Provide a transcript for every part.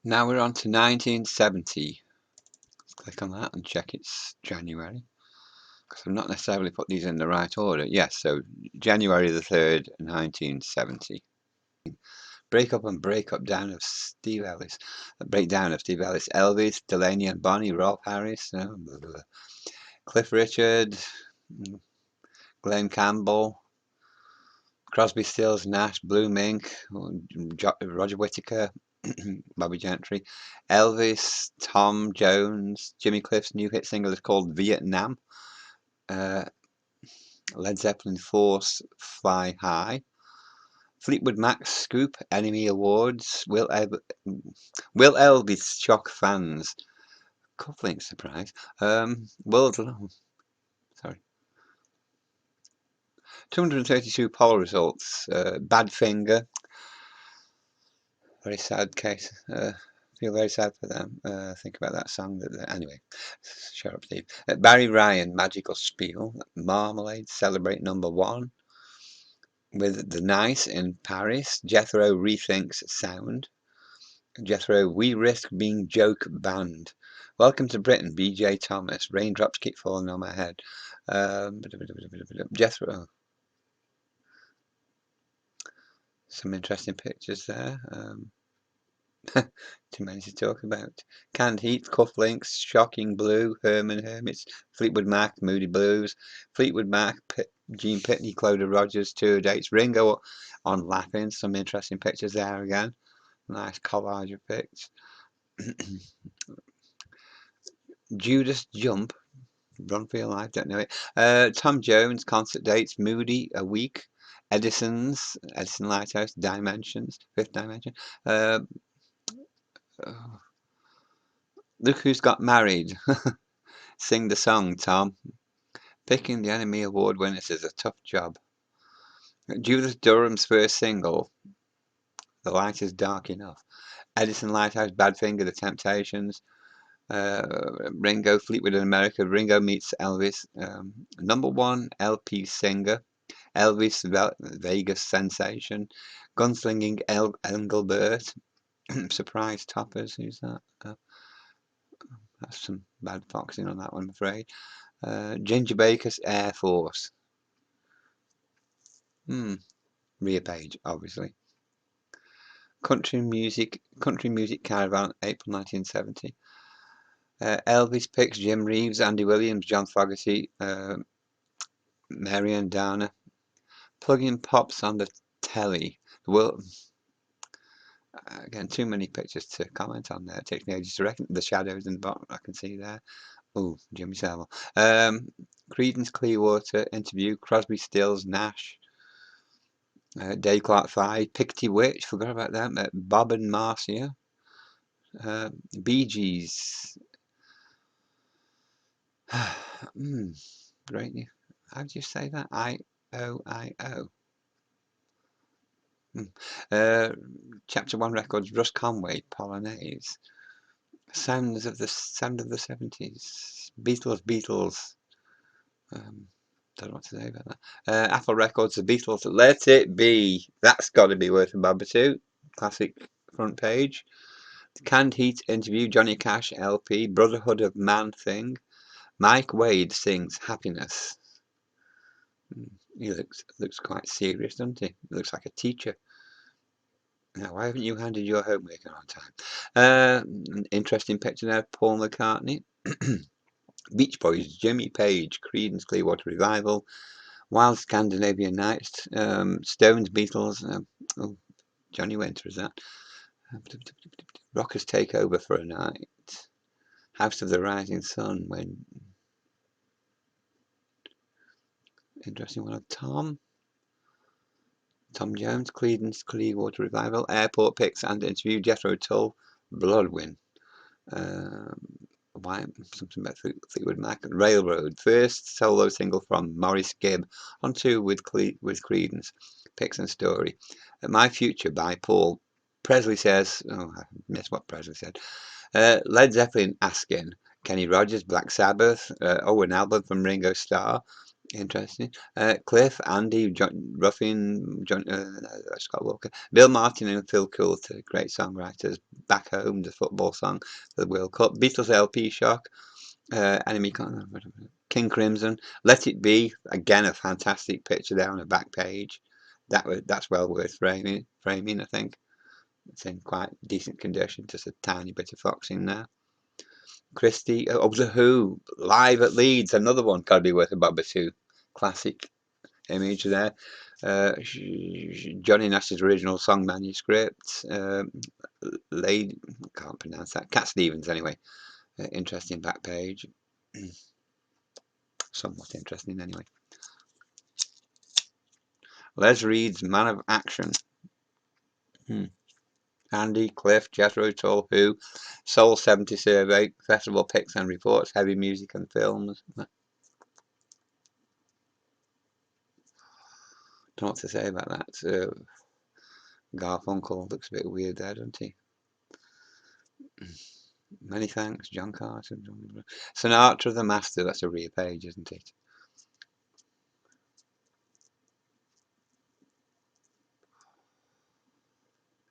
Now we're on to 1970. Let's click on that and check it's January, because I've not necessarily put these in the right order. Yes, so January the 3rd, 1970. Breakup and breakup down of Steve Ellis. Breakdown of Steve Ellis. Elvis, Delaney and Bonnie, Rolf Harris, blah, blah, blah. Cliff Richard, Glenn Campbell, Crosby, Stills, Nash, Blue Mink, Roger Whittaker, Bobby Gentry, Elvis, Tom Jones, Jimmy Cliff's new hit single is called Vietnam. Led Zeppelin Force Fly High. Fleetwood Mac's Scoop, NME Awards, Will Elvis shock fans. Cufflink surprise. World, sorry. 232 poll results. Badfinger. Very sad case. Feel very sad for them. Think about that song. Anyway, shut up, Steve. Barry Ryan, Magical Spiel. Marmalade, Celebrate #1. With The Nice in Paris. Jethro rethinks sound. Jethro, We Risk Being Joke Banned. Welcome to Britain, B.J. Thomas. Raindrops keep falling on my head. Jethro. Some interesting pictures there. Too many to talk about. Canned Heat, Cufflinks, Shocking Blue, Herman Hermits, Fleetwood Mac, Moody Blues, Fleetwood Mac, Gene Pitney, Cloda Rogers, tour dates, Ringo on Laughing. Some interesting pictures there again. Nice collage of pics. Judas Jump, Run for Your Life, don't know it. Tom Jones, concert dates, Moody, A Week, Edison Lighthouse, Dimensions, Fifth Dimension. Look Who's Got Married. Sing the song, Tom. Picking the NME Award winners is a tough job. Judith Durham's first single, The Light Is Dark Enough. Edison Lighthouse, Badfinger, The Temptations. Ringo, Fleetwood in America. Ringo meets Elvis. #1 LP singer. Elvis, Vegas sensation. Gunslinging Engelbert. Surprise toppers. Who's that? That's some bad foxing on that one, I'm afraid. Ginger Baker's Air Force. Rear page, obviously. Country Music Caravan, April 1970. Elvis picks Jim Reeves, Andy Williams, John Fogerty, Marian Downer. Plug-in pops on the telly. Well, again, too many pictures to comment on there. It takes me ages to reckon. The shadows in the bottom I can see there. Oh, Jimmy Savile. Creedence Clearwater interview. Crosby, Stills, Nash. Dave Clark 5. Picty Witch. Forgot about them. Bob and Marcia. Bee Gees. Great. How do you say that? I-O-I-O. Chapter 1 Records. Russ Conway. Polonaise. Sound of the 70s. Beatles. Don't know what to say about that. Apple Records, The Beatles, Let It Be. That's got to be worth a bob or two. Classic front page. The Canned Heat interview, Johnny Cash LP, Brotherhood of Man thing. Mike Wade sings Happiness. He looks quite serious, doesn't he? Looks like a teacher. Now, why haven't you handed your homework on time? An interesting picture there, Paul McCartney. Beach Boys, Jimmy Page, Creedence Clearwater Revival, Wild Scandinavian Nights, Stones, Beatles, Johnny Winter is that. Rockers Take Over for a Night, House of the Rising Sun, when interesting one. Tom Jones, Creedence Clearwater Revival, Airport Pics and interview, Jethro Tull, Bloodwind. Something about Fleetwood Mac. Railroad, first solo single from Maurice Gibb, on tour with Creedence. Pics and story. My Future by Paul. Presley says, oh, I missed what Presley said. Led Zeppelin asking. Kenny Rogers, Black Sabbath. An album from Ringo Starr. Interesting. Cliff, Andy, Ruffin, Scott Walker, Bill Martin and Phil Coulter, great songwriters. Back Home, the football song for the World Cup. Beatles LP Shock. Enemy King Crimson. Let It Be. Again, a fantastic picture there on the back page. That's well worth framing. I think it's in quite decent condition. Just a tiny bit of foxing there. Christie. Oh, The Who live at Leeds. Another one. Gotta be worth a bob or two. Classic image there. Johnny Nash's original song manuscript. Lady, can't pronounce that. Cat Stevens, anyway. Interesting back page. Somewhat interesting, anyway. Les Reed's Man of Action. Andy, Cliff, Jethro Tull, Who, Soul 70 Survey, Festival Picks and Reports, Heavy Music and Films. Don't know what to say about that. Garfunkel looks a bit weird there, doesn't he? Many thanks, John Carter. Sinatra the Master, that's a rear page, isn't it?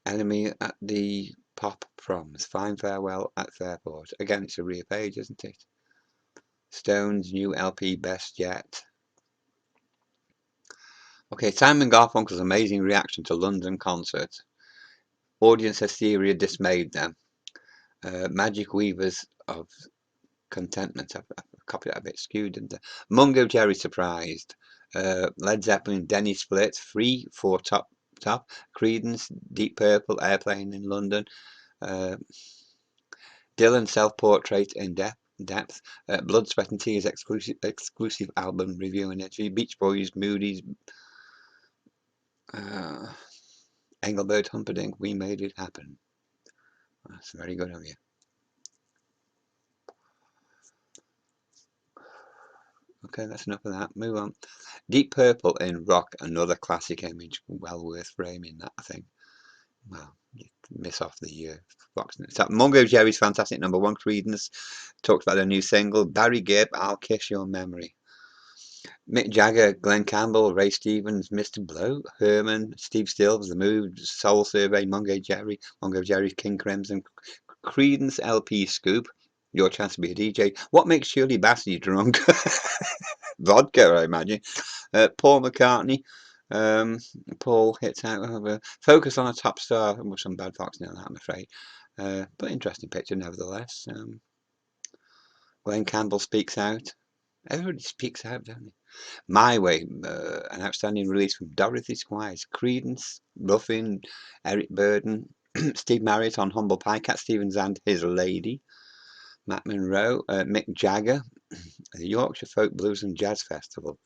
Enemy at the Pop Proms, Fine Farewell at Fairport. Again, it's a rear page, isn't it? Stone's new LP, Best Yet. Okay, Simon Garfunkel's amazing reaction to London concert. Audience hysteria dismayed them. Magic Weavers of Contentment. I've copied that a bit skewed, didn't I? Mungo Jerry surprised. Led Zeppelin, Denny Split, Free, Four Top, Creedence, Deep Purple, Airplane in London. Dylan Self-Portrait in Depth. Blood, Sweat and Tears exclusive album review and entry. Beach Boys, Moody's. Engelbert Humperdinck, We Made It Happen. That's very good of you. Okay, that's enough of that. Move on. Deep Purple in Rock, another classic image. Well worth framing that, I think. Well, you miss off the box. So, Mungo Jerry's fantastic #1. Creedence talked about their new single. Barry Gibb, I'll Kiss Your Memory. Mick Jagger, Glenn Campbell, Ray Stevens, Mr. Blow, Herman, Steve Stills, The Move, Soul Survey, Mungo Jerry, King Crimson, Creedence LP Scoop, Your Chance to Be a DJ. What makes Shirley Bassey drunk? Vodka, I imagine. Paul McCartney. Paul hits out Focus on a Top Star with some bad fox now, I'm afraid. But interesting picture nevertheless. Glenn Campbell speaks out. Everybody speaks out, don't they? My Way, an outstanding release from Dorothy Squires, Creedence, Ruffin, Eric Burden, Steve Marriott on Humble Pie, Cat Stevens and His Lady, Matt Monro, Mick Jagger, the Yorkshire Folk Blues and Jazz Festival.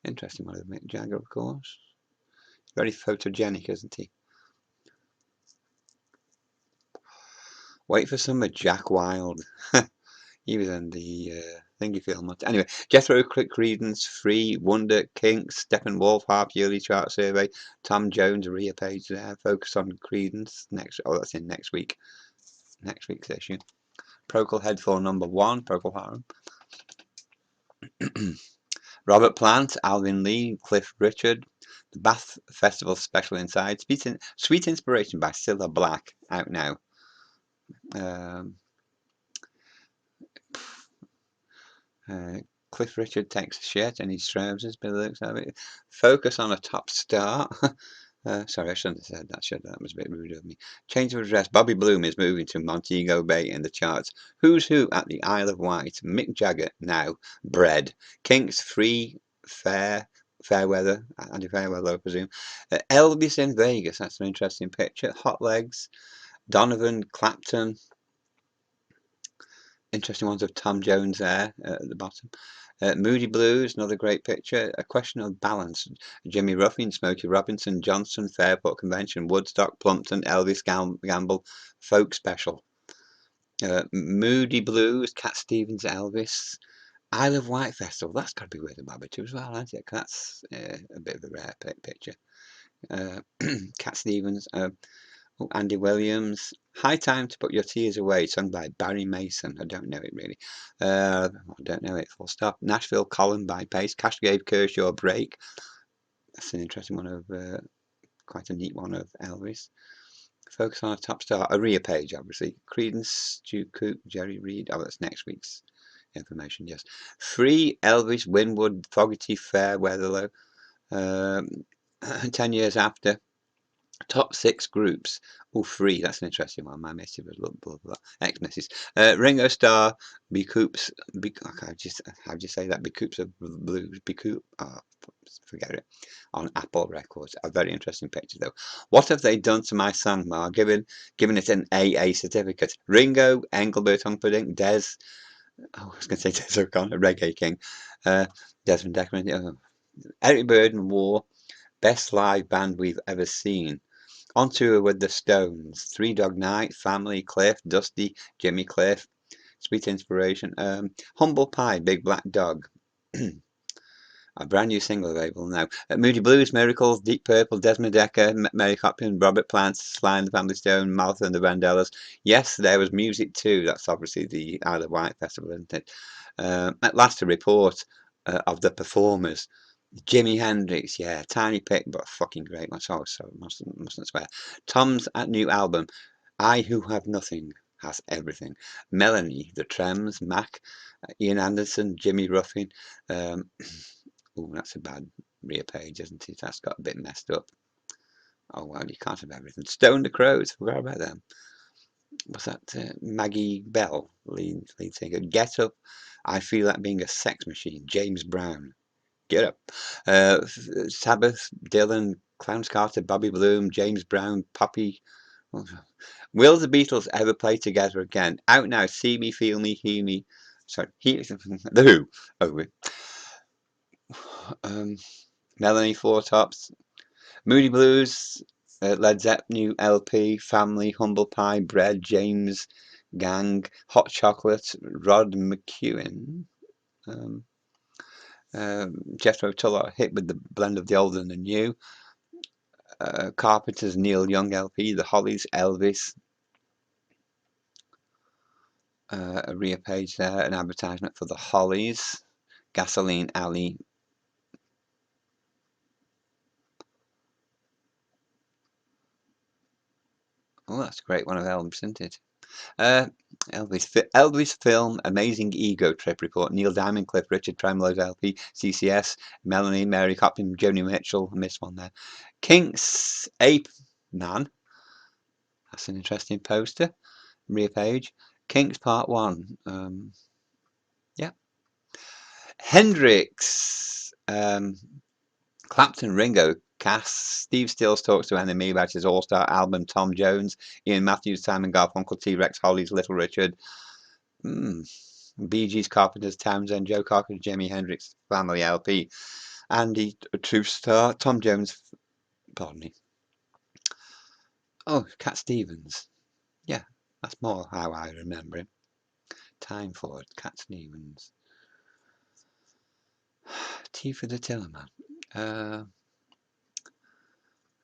Interesting one of Mick Jagger, of course. Very photogenic, isn't he? Wait for Summer, Jack Wild. He was in the thingy film. Anyway, Jethro, Creedence, Free, Wonder, Kinks, Steppenwolf, half yearly chart survey, Tom Jones, rear page there. Focus on Creedence next. Oh, that's in next week. Next week's issue. Procol Headphone #1, Procol Harum. Robert Plant, Alvin Lee, Cliff Richard, the Bath Festival Special Inside, Sweet Inspiration by Cilla Black, out now. Cliff Richard takes a shit and his trousers, by the looks of it. Focus on a top star. Sorry, I shouldn't have said that, should I? That was a bit rude of me. Change of address. Bobby Bloom is moving to Montego Bay in the charts. Who's Who at the Isle of Wight. Mick Jagger now. Bread. Kinks, Free, Fairweather. Andy Fairweather, I presume. Elvis in Vegas. That's an interesting picture. Hot Legs. Donovan, Clapton. Interesting ones of Tom Jones there at the bottom. Moody Blues, another great picture. A Question of Balance. Jimmy Ruffin, Smokey Robinson, Johnson, Fairport Convention, Woodstock, Plumpton, Elvis Gamble, Folk Special. Moody Blues, Cat Stevens, Elvis. Isle of Wight Festival. That's got to be worth a bob or two as well, hasn't it? That's a bit of a rare picture. Cat Stevens. Andy Williams. High Time to Put Your Tears Away, sung by Barry Mason. I don't know it really. I don't know it, full stop. Nashville Column by Pace. Cash gave Kershaw a break. That's an interesting one of, quite a neat one of Elvis. Focus on a top star. A rear page, obviously. Creedence, Stu Coop, Jerry Reed. Oh, that's next week's information, yes. Free, Elvis, Winwood, Fogarty, Fair, Weatherlow. 10 years after. Top 6 groups. Oh, free. That's an interesting one. My message was blah, blah, blah. Ex-missus. Ringo Starr, Becoops. How do you say that? Becoops of Blues. Becoop. Oh, forget it. On Apple Records. A very interesting picture, though. What have they done to my song, Ma? Given it an AA certificate. Ringo, Engelbert Humperdinck, Des. Oh, I was going to say Des O'Connor, Reggae King. Desmond Declan. Oh. Eric Burden, War. Best live band we've ever seen. On tour with the Stones, Three Dog Night, Family, Cliff, Dusty, Jimmy Cliff, Sweet Inspiration, Humble Pie, Big Black Dog, a brand new single available now. Moody Blues, Miracles, Deep Purple, Desmond Decker, Mary Hopkins, Robert Plant, Sly and the Family Stone, Martha and the Vandellas. Yes, there was music too. That's obviously the Isle of Wight Festival, isn't it? At last, a report of the performers. Jimi Hendrix, yeah, tiny pick, but fucking great. That's all, so mustn't swear. Tom's new album, I Who Have Nothing Has Everything. Melanie, The Trems, Mac, Ian Anderson, Jimmy Ruffin. Um, oh, that's a bad rear page, isn't it? That's got a bit messed up. Oh well, you can't have everything. Stone the Crows, forgot about them. What's that? Maggie Bell, lead singer. Get Up, I Feel Like Being a Sex Machine. James Brown. Get Up. Sabbath, Dylan, Clarence Carter, Bobby Bloom, James Brown, Poppy. Will the Beatles ever play together again? Out now. See Me, Feel Me, Hear Me. Sorry, The Who. Oh, Melanie Four Tops, Moody Blues, Led Zepp new LP, Family, Humble Pie, Bread, James Gang, Hot Chocolate, Rod McEwen. Um, Jethro Tull hit with the blend of the old and the new. Carpenter's Neil Young LP, The Hollies, Elvis. A rear page there, an advertisement for The Hollies. Gasoline Alley. Oh, that's a great one of Elvis, isn't it? Elvis film, Amazing Ego Trip Report, Neil Diamond, Cliff Richard, Tremolo's LP, CCS, Melanie, Mary Copland, Joni Mitchell, I missed one there. Kinks, Ape Man, that's an interesting poster, rear page. Kinks Part 1, yeah. Hendrix, Clapton, Ringo, Cass, Steve Stills talks to NME about his all-star album, Tom Jones, Ian Matthews, Simon Garfunkel, T.REX, Hollies, Little Richard, Bee Gees, Carpenters, Townsend, Joe Cocker, Jimi Hendrix, Family LP, Andy, True Star, Tom Jones, pardon me. Oh, Cat Stevens. Yeah, that's more how I remember him. Time Ford, Cat Stevens. T for the Tillerman.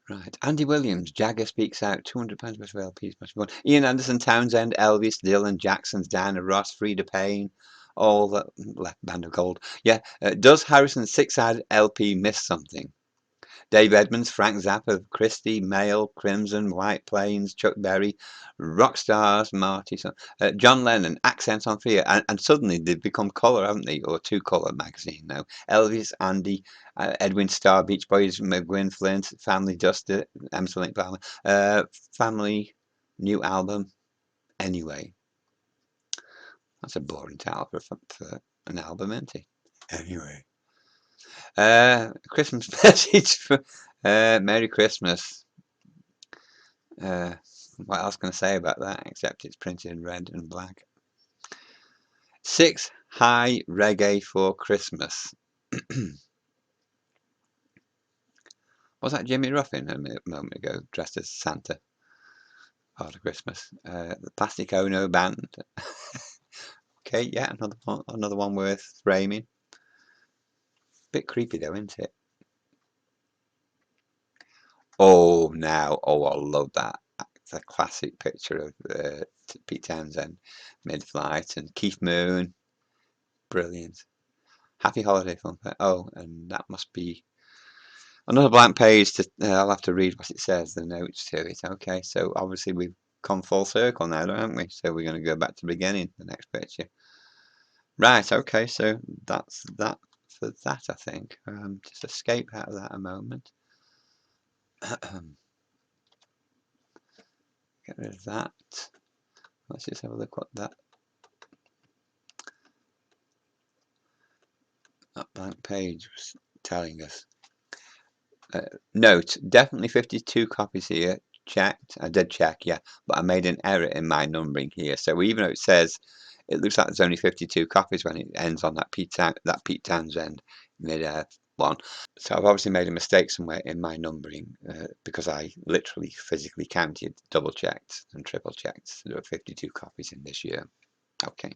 Right. Andy Williams, Jagger Speaks Out, £200 worth of LPs. Must be one. Ian Anderson, Townsend, Elvis, Dylan, Jackson's, Diana Ross, Frida Payne, all that left band of gold. Yeah. Does Harrison's 6-side LP miss something? Dave Edmunds, Frank Zappa, Christie, Mail, Crimson, White Plains, Chuck Berry, Rockstars, Marty, John Lennon, Accents on Fear, and suddenly they've become colour, haven't they? Or two-colour magazine now. Elvis, Andy, Edwin Starr, Beach Boys, McGuinn, Flint, Family Duster, Emerson Lake Palmer, Family, new album, Anyway. That's a boring title for an album, isn't it? Anyway. Christmas message for Merry Christmas. What else can I say about that except it's printed in red and black. 6 high reggae for Christmas. Was that Jimmy Ruffin a moment ago dressed as Santa? Part of Christmas. The Plastic Ono Band. Okay, yeah, another one worth framing. Bit creepy though, isn't it? Oh, now, oh, I love that. It's a classic picture of Pete Townsend mid-flight and Keith Moon. Brilliant. Happy holiday fun fair. Oh, and that must be Another blank page to, I'll have to read what it says, the notes to it. Okay, so obviously we've come full circle now, haven't we? So we're going to go back to the beginning, the next picture. Right, okay, so that's that for that, I think. Just escape out of that a moment. Get rid of that. Let's just have a look what that blank page was telling us. Note, definitely 52 copies here. Checked. I did check, yeah, but I made an error in my numbering here. So even though it says it looks like there's only 52 copies when it ends on that Pete Townsend mid-air one. So I've obviously made a mistake somewhere in my numbering because I literally physically counted, double checked and triple checked. So there were 52 copies in this year. Okay.